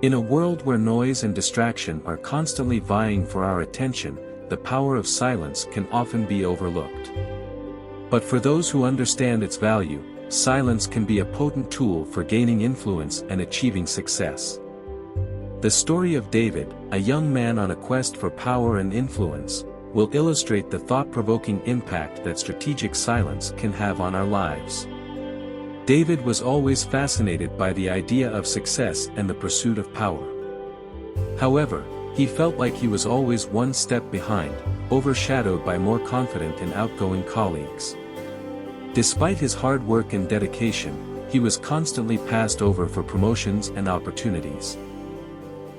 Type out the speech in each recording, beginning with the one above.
In a world where noise and distraction are constantly vying for our attention, the power of silence can often be overlooked. But for those who understand its value, silence can be a potent tool for gaining influence and achieving success. The story of David, a young man on a quest for power and influence, will illustrate the thought-provoking impact that strategic silence can have on our lives. David was always fascinated by the idea of success and the pursuit of power. However, he felt like he was always one step behind, overshadowed by more confident and outgoing colleagues. Despite his hard work and dedication, he was constantly passed over for promotions and opportunities.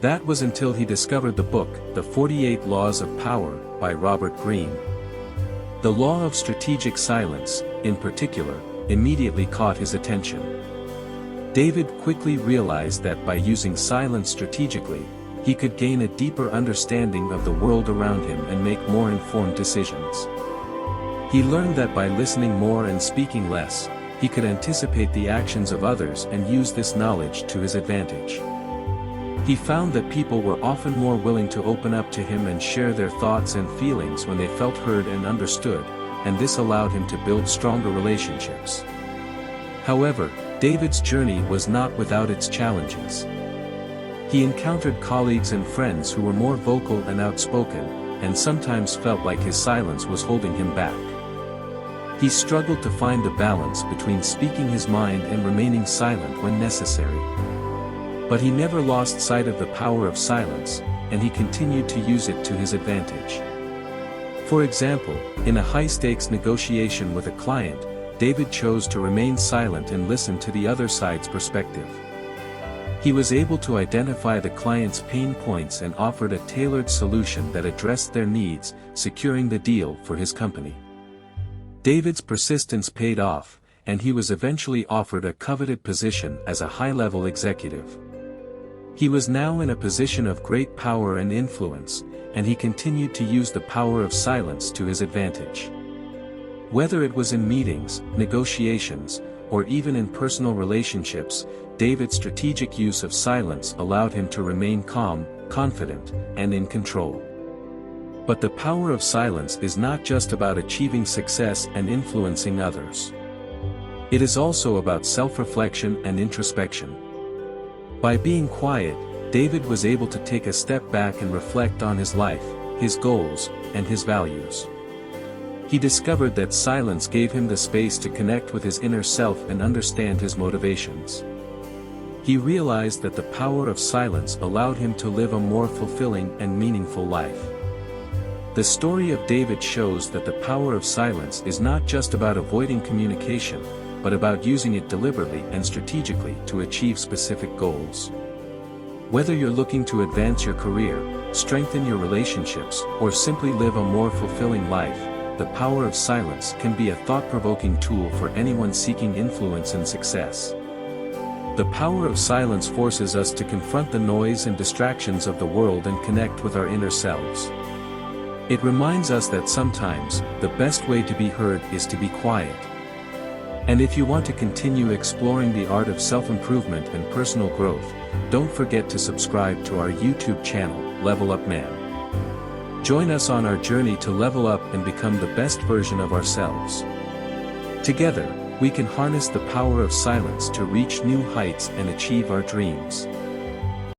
That was until he discovered the book, The 48 Laws of Power, by Robert Greene. The law of strategic silence, in particular, immediately caught his attention. David quickly realized that by using silence strategically, he could gain a deeper understanding of the world around him and make more informed decisions. He learned that by listening more and speaking less, he could anticipate the actions of others and use this knowledge to his advantage. He found that people were often more willing to open up to him and share their thoughts and feelings when they felt heard and understood, and this allowed him to build stronger relationships. However, David's journey was not without its challenges. He encountered colleagues and friends who were more vocal and outspoken, and sometimes felt like his silence was holding him back. He struggled to find a balance between speaking his mind and remaining silent when necessary. But he never lost sight of the power of silence, and he continued to use it to his advantage. For example, in a high-stakes negotiation with a client, David chose to remain silent and listen to the other side's perspective. He was able to identify the client's pain points and offered a tailored solution that addressed their needs, securing the deal for his company. David's persistence paid off, and he was eventually offered a coveted position as a high-level executive. He was now in a position of great power and influence, and he continued to use the power of silence to his advantage. Whether it was in meetings, negotiations, or even in personal relationships, David's strategic use of silence allowed him to remain calm, confident, and in control. But the power of silence is not just about achieving success and influencing others. It is also about self-reflection and introspection. By being quiet, David was able to take a step back and reflect on his life, his goals, and his values. He discovered that silence gave him the space to connect with his inner self and understand his motivations. He realized that the power of silence allowed him to live a more fulfilling and meaningful life. The story of David shows that the power of silence is not just about avoiding communication, but about using it deliberately and strategically to achieve specific goals. Whether you're looking to advance your career, strengthen your relationships, or simply live a more fulfilling life, the power of silence can be a thought-provoking tool for anyone seeking influence and success. The power of silence forces us to confront the noise and distractions of the world and connect with our inner selves. It reminds us that sometimes, the best way to be heard is to be quiet. And if you want to continue exploring the art of self-improvement and personal growth, don't forget to subscribe to our YouTube channel, Level Up Man. Join us on our journey to level up and become the best version of ourselves. Together, we can harness the power of silence to reach new heights and achieve our dreams.